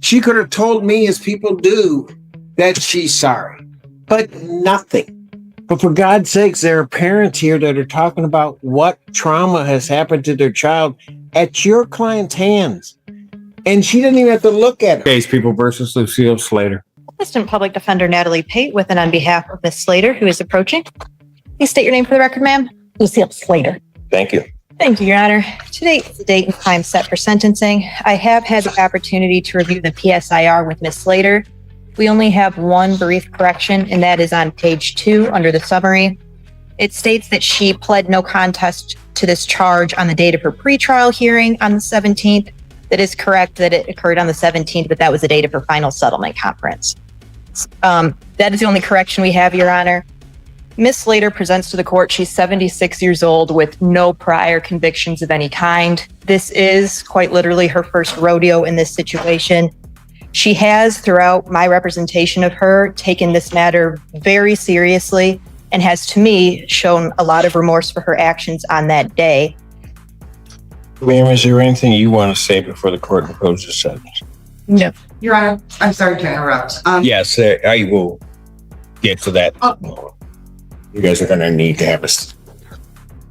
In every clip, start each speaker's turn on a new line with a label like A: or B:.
A: She could have told me, as people do, that she's sorry, but nothing. But for God's sakes, there are parents here that are talking about what trauma has happened to their child at your client's hands. And she didn't even have to look at it. Case People versus Lucille Slater.
B: Assistant Public Defender Natalie Pate with and on behalf of Ms. Slater, who is approaching. Please state your name for the record, ma'am.
C: Lucille Slater.
A: Thank you.
B: Thank you, Your Honor. Today is the date and time set for sentencing. I have had the opportunity to review the PSIR with Ms. Slater. We only have one brief correction, and that is on page 2 under the summary. It states that she pled no contest to this charge on the date of her pretrial hearing on the 17th. That is correct that it occurred on the 17th, but that was the date of her final settlement conference. That is the only correction we have, Your Honor. Ms. Slater presents to the court. She's 76 years old with no prior convictions of any kind. This is quite literally her first rodeo in this situation. She has, throughout my representation of her, taken this matter very seriously and has, to me, shown a lot of remorse for her actions on that day.
A: Ma'am, is there anything you want to say before the court imposes sentence?
B: No.
D: Your Honor, I'm sorry to interrupt.
A: Yes, I will get to that. You guys are going to need to have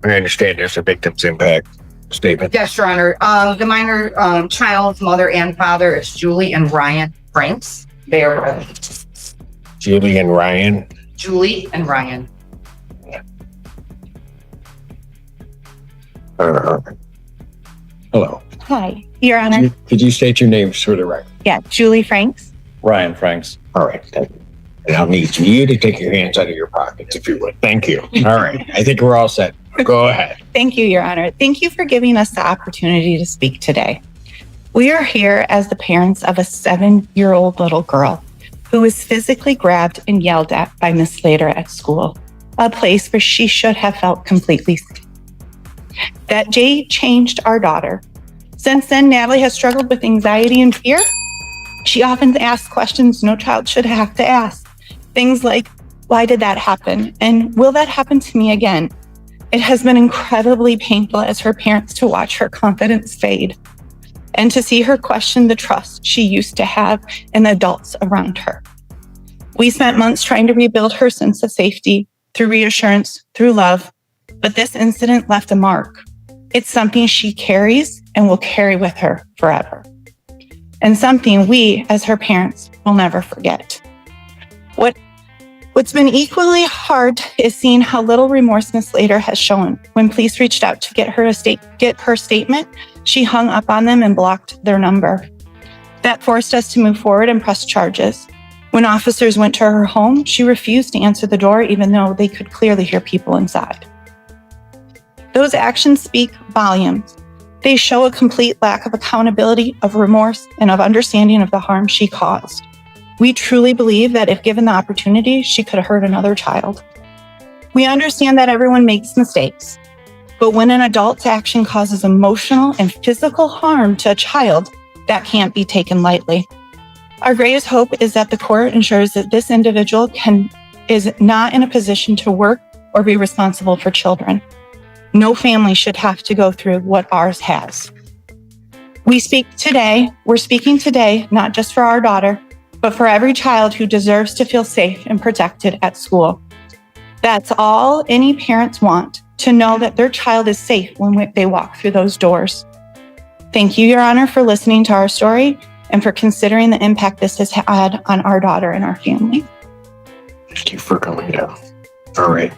A: I understand there's a victim's impact statement.
D: Yes, Your Honor. The minor child's mother and father is Julie and Ryan Franks. They are
A: Julie and Ryan.
D: Julie and Ryan.
A: Hello.
C: Hi, Your Honor.
A: Could you state your names for the record?
C: Yeah, Julie Franks.
E: Ryan Franks.
A: All right. Thank you. And I'll need you to take your hands out of your pockets, if you would. Thank you. All right. I think we're all set. Go ahead.
C: Thank you, Your Honor. Thank you for giving us the opportunity to speak today. We are here as the parents of a 7-year-old little girl who was physically grabbed and yelled at by Ms. Slater at school, a place where she should have felt completely safe. That day changed our daughter. Since then, Natalie has struggled with anxiety and fear. She often asks questions no child should have to ask. Things like, why did that happen? And will that happen to me again? It has been incredibly painful as her parents to watch her confidence fade and to see her question the trust she used to have in the adults around her. We spent months trying to rebuild her sense of safety through reassurance, through love, but this incident left a mark. It's something she carries and will carry with her forever, and something we, as her parents, will never forget. What's been equally hard is seeing how little remorse Ms. Slater has shown. When police reached out to get her statement, she hung up on them and blocked their number. That forced us to move forward and press charges. When officers went to her home, she refused to answer the door, even though they could clearly hear people inside. Those actions speak volumes. They show a complete lack of accountability, of remorse, and of understanding of the harm she caused. We truly believe that if given the opportunity, she could have hurt another child. We understand that everyone makes mistakes, but when an adult's action causes emotional and physical harm to a child, that can't be taken lightly. Our greatest hope is that the court ensures that this individual is not in a position to work or be responsible for children. No family should have to go through what ours has. We're speaking today, not just for our daughter, but for every child who deserves to feel safe and protected at school. That's all any parents want, to know that their child is safe when they walk through those doors. Thank you, Your Honor, for listening to our story and for considering the impact this has had on our daughter and our family.
A: Thank you for coming down. All right.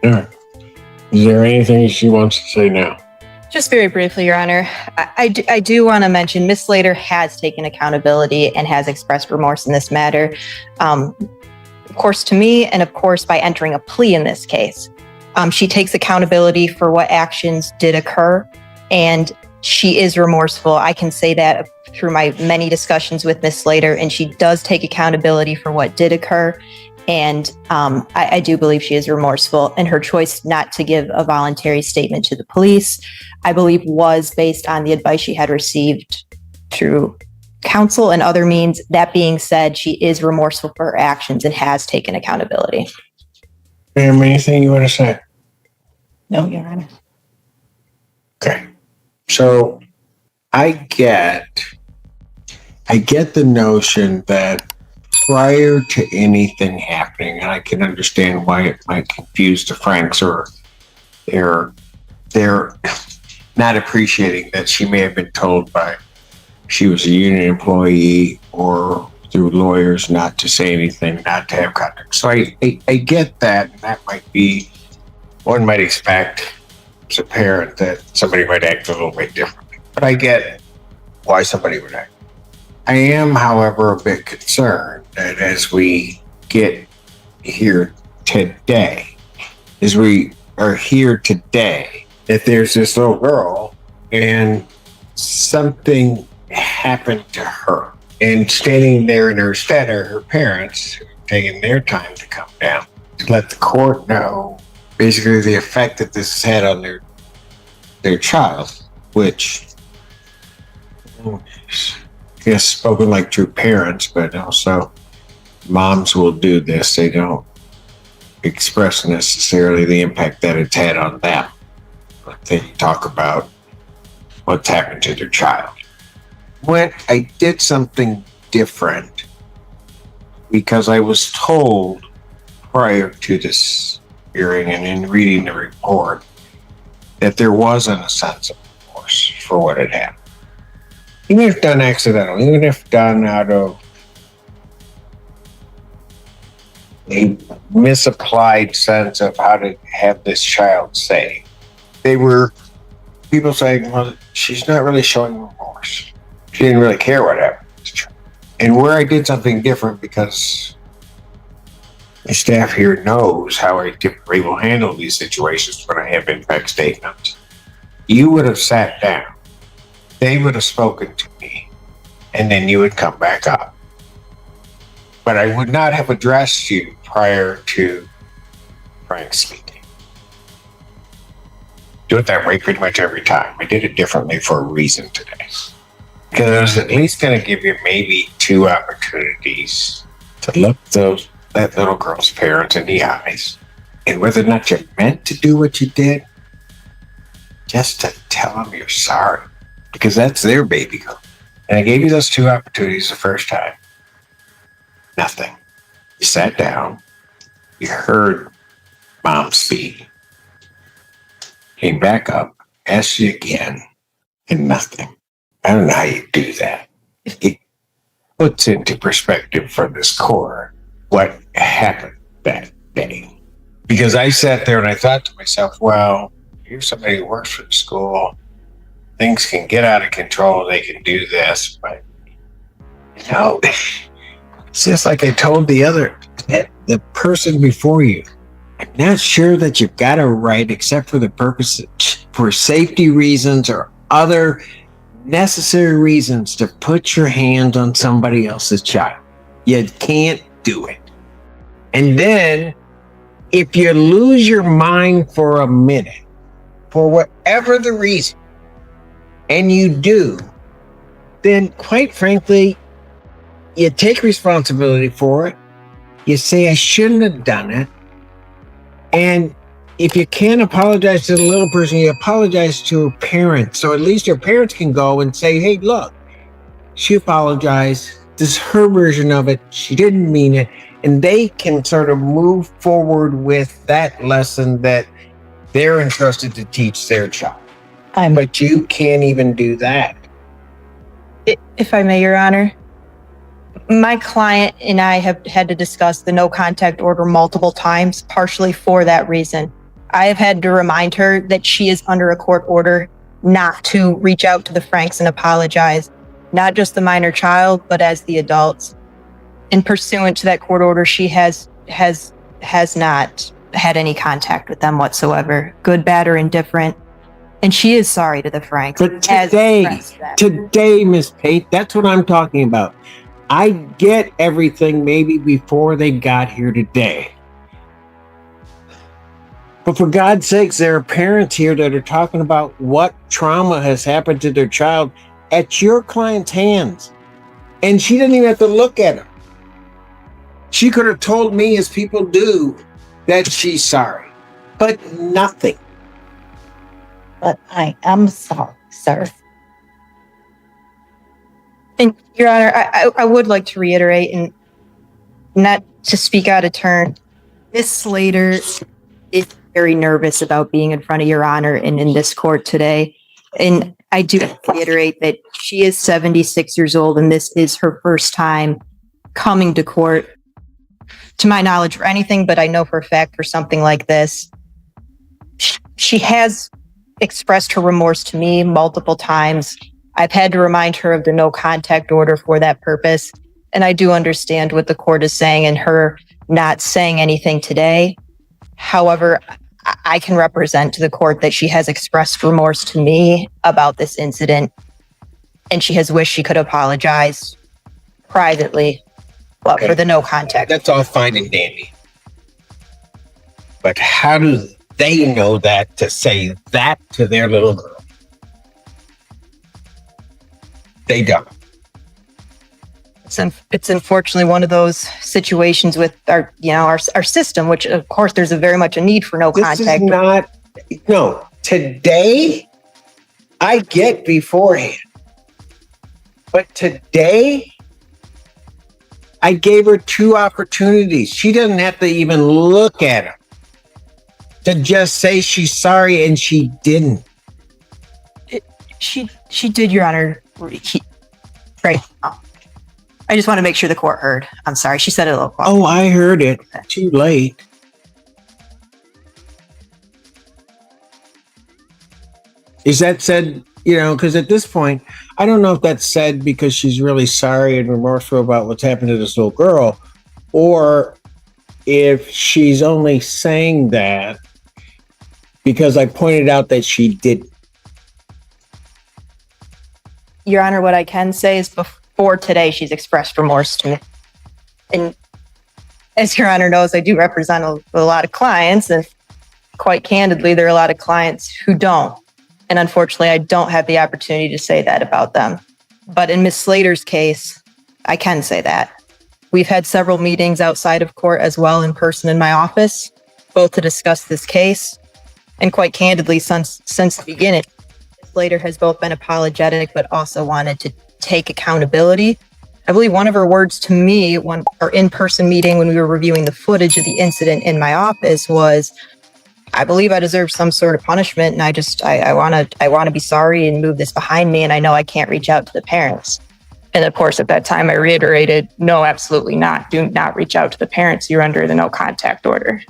A: All right. Is there anything she wants to say now?
B: Just very briefly, Your Honor, I do want to mention Ms. Slater has taken accountability and has expressed remorse in this matter. Of course, to me, and of course, by entering a plea in this case. She takes accountability for what actions did occur, and she is remorseful. I can say that through my many discussions with Ms. Slater, and she does take accountability for what did occur. And I do believe she is remorseful, and her choice not to give a voluntary statement to the police, I believe, was based on the advice she had received through counsel and other means. That being said, she is remorseful for her actions and has taken accountability.
A: Ma'am, anything you want to say?
C: No, Your Honor.
A: Okay. So I get the notion that prior to anything happening, and I can understand why it might confuse the Franks, or they're not appreciating that she may have been told by she was a union employee or through lawyers not to say anything, not to have contact. So I get that, and that might be, one might expect as a parent that somebody might act a little bit differently. But I get why somebody would act. I am, however, a bit concerned that as we get here today, that there's this little girl and something happened to her. And standing there in her stead are her parents who have taken their time to come down to let the court know basically the effect that this has had on their child, which, I guess, spoken like true parents, but also moms will do this. They don't express necessarily the impact that it's had on them, but they talk about what's happened to their child. When I did something different, because I was told prior to this hearing and in reading the report that there wasn't a sense of remorse for what had happened. Even if done accidental, even if done out of a misapplied sense of how to have this child say, they were people saying, well, she's not really showing remorse. She didn't really care what happened to the child. And where I did something different, because the staff here knows how I typically will handle these situations when I have impact statements. You would have sat down, they would have spoken to me, and then you would come back up. But I would not have addressed you prior to Frank speaking. Do it that way pretty much every time. I did it differently for a reason today. Because I was at least going to give you maybe 2 opportunities to look that little girl's parents in the eyes, and whether or not you meant to do what you did, just to tell them you're sorry, because that's their baby girl. And I gave you those 2 opportunities the first time. Nothing. You sat down, you heard mom speak, came back up, asked you again, and nothing. I don't know how you do that. It puts into perspective for this court what happened that day. Because I sat there and I thought to myself, well, here's somebody who works for the school. Things can get out of control. They can do this. But, it's just like I told the person before you. I'm not sure that you've got it right, except for the purpose for safety reasons or other necessary reasons to put your hands on somebody else's child. You can't do it. And then if you lose your mind for a minute, for whatever the reason, and you do, then quite frankly, you take responsibility for it. You say, I shouldn't have done it. And if you can't apologize to the little person, you apologize to her parents. So at least her parents can go and say, hey, look, she apologized. This is her version of it. She didn't mean it. And they can sort of move forward with that lesson that they're entrusted to teach their child. But you can't even do that.
B: If I may, Your Honor, my client and I have had to discuss the no contact order multiple times, partially for that reason. I have had to remind her that she is under a court order not to reach out to the Franks and apologize, not just the minor child, but as the adults. In pursuant to that court order, she has not had any contact with them whatsoever, good, bad, or indifferent. And she is sorry to the Franks.
A: But today, Miss Pate, that's what I'm talking about. I get everything maybe before they got here today. But for God's sakes, there are parents here that are talking about what trauma has happened to their child at your client's hands. And she didn't even have to look at him. She could have told me, as people do, that she's sorry. But nothing.
E: But I am sorry, sir.
B: And Your Honor, I would like to reiterate, and not to speak out of turn, Miss Slater is very nervous about being in front of Your Honor and in this court today. And I do reiterate that she is 76 years old and this is her first time coming to court, to my knowledge, for anything, but I know for a fact for something like this. She has expressed her remorse to me multiple times. I've had to remind her of the no contact order for that purpose. And I do understand what the court is saying and her not saying anything today. However, I can represent to the court that she has expressed remorse to me about this incident. And she has wished she could apologize privately, but
A: Okay.
B: for the no contact.
A: That's all fine and dandy. But how do they know that to say that to their little girl? They don't.
B: It's unfortunately one of those situations with our system, which of course there's a very much a need for no
A: This
B: contact.
A: is not, no, today I get beforehand. But today I gave her 2 opportunities. She doesn't have to even look at them to just say she's sorry, and she didn't.
B: She did, Your Honor. Right. I just want to make sure the court heard. I'm sorry. She said it a little quiet.
A: Oh, I heard it. Too late. Is that said, because at this point, I don't know if that's said because she's really sorry and remorseful about what's happened to this little girl, or if she's only saying that because I pointed out that she didn't.
B: Your Honor, what I can say is before today, she's expressed remorse to me. And as Your Honor knows, I do represent a lot of clients, and quite candidly, there are a lot of clients who don't. And unfortunately, I don't have the opportunity to say that about them. But in Miss Slater's case, I can say that. We've had several meetings outside of court as well, in person in my office, both to discuss this case. And quite candidly, since the beginning, Miss Slater has both been apologetic, but also wanted to take accountability. I believe one of her words to me, our in-person meeting when we were reviewing the footage of the incident in my office, was, I believe I deserve some sort of punishment, and I want to be sorry and move this behind me, and I know I can't reach out to the parents. And of course, at that time, I reiterated, no, absolutely not. Do not reach out to the parents. You're under the no contact order.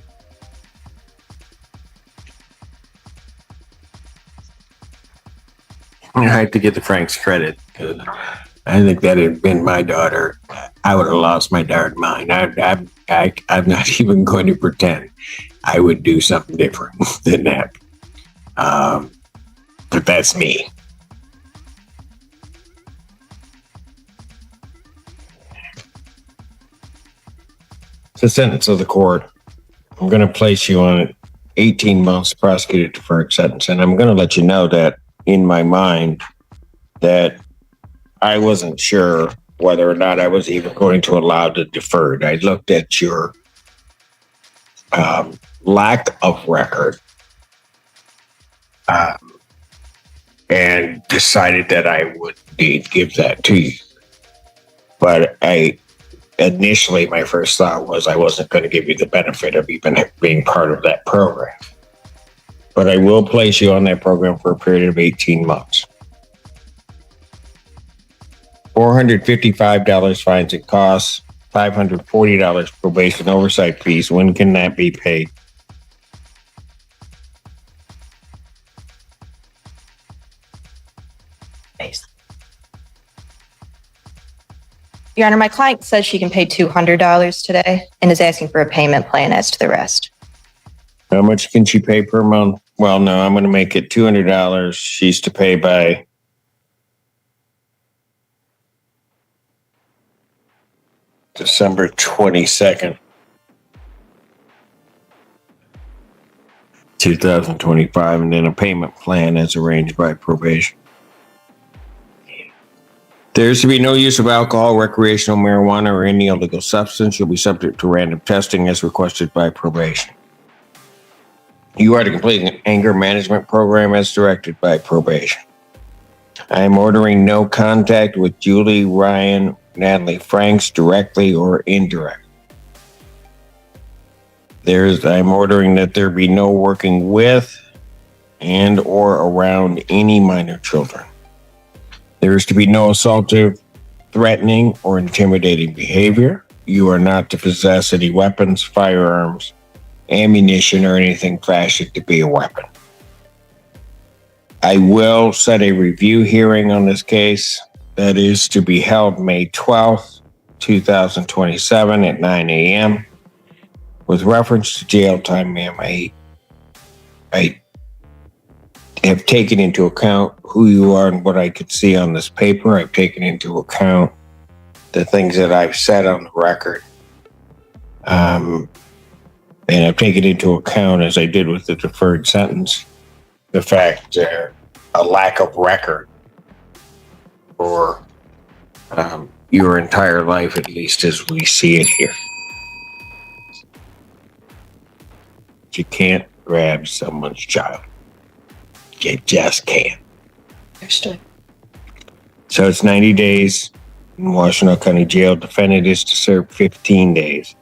A: I have to give the Franks credit, because I think that had been my daughter, I would have lost my darn mind. I'm not even going to pretend I would do something different than that. But that's me. It's the sentence of the court. I'm going to place you on 18 months prosecuted deferred sentence. And I'm going to let you know that in my mind that I wasn't sure whether or not I was even going to allow the deferred. I looked at your lack of record and decided that I would indeed give that to you. But initially, my first thought was I wasn't going to give you the benefit of even being part of that program. But I will place you on that program for a period of 18 months. $455 fines and costs, $540 probation oversight fees. When can that be paid?
B: Your Honor, my client says she can pay $200 today and is asking for a payment plan as to the rest.
A: How much can she pay per month? Well, no, I'm going to make it $200. She's to pay by December 22nd, 2025, and then a payment plan as arranged by probation. There is to be no use of alcohol, recreational marijuana, or any illegal substance. You'll be subject to random testing as requested by probation. You are to complete an anger management program as directed by probation. I am ordering no contact with Julie, Ryan, Natalie Franks directly or indirect. I'm ordering that there be no working with and or around any minor children. There is to be no assaultive, threatening, or intimidating behavior. You are not to possess any weapons, firearms, ammunition, or anything fashioned to be a weapon. I will set a review hearing on this case that is to be held May 12th, 2027 at 9 a.m. With reference to jail time, ma'am, I have taken into account who you are and what I could see on this paper. I've taken into account the things that I've said on the record. And I've taken into account, as I did with the deferred sentence, the fact a lack of record for your entire life, at least as we see it here. You can't grab someone's child. You just can't.
B: Understood.
A: So it's 90 days in Washtenaw County Jail. Defendant is to serve 15 days.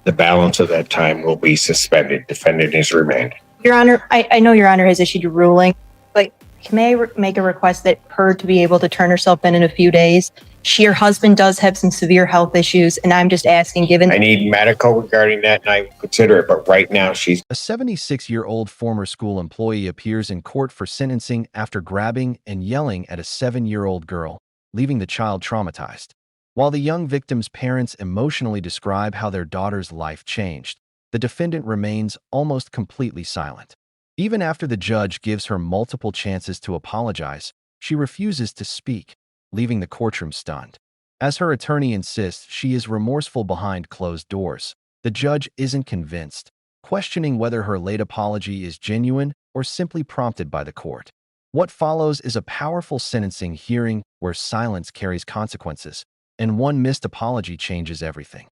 A: The balance of that time will be suspended. Defendant is remanded.
B: Your Honor, I know Your Honor has issued a ruling, but may I make a request that her to be able to turn herself in a few days? Her husband does have some severe health issues, and I'm just asking, given...
A: I need medical regarding that, and I will consider it, but right now she's...
E: A 76-year-old former school employee appears in court for sentencing after grabbing and yelling at a 7-year-old girl, leaving the child traumatized. While the young victim's parents emotionally describe how their daughter's life changed, the defendant remains almost completely silent. Even after the judge gives her multiple chances to apologize, she refuses to speak, leaving the courtroom stunned. As her attorney insists she is remorseful behind closed doors, the judge isn't convinced, questioning whether her late apology is genuine or simply prompted by the court. What follows is a powerful sentencing hearing where silence carries consequences, and one missed apology changes everything.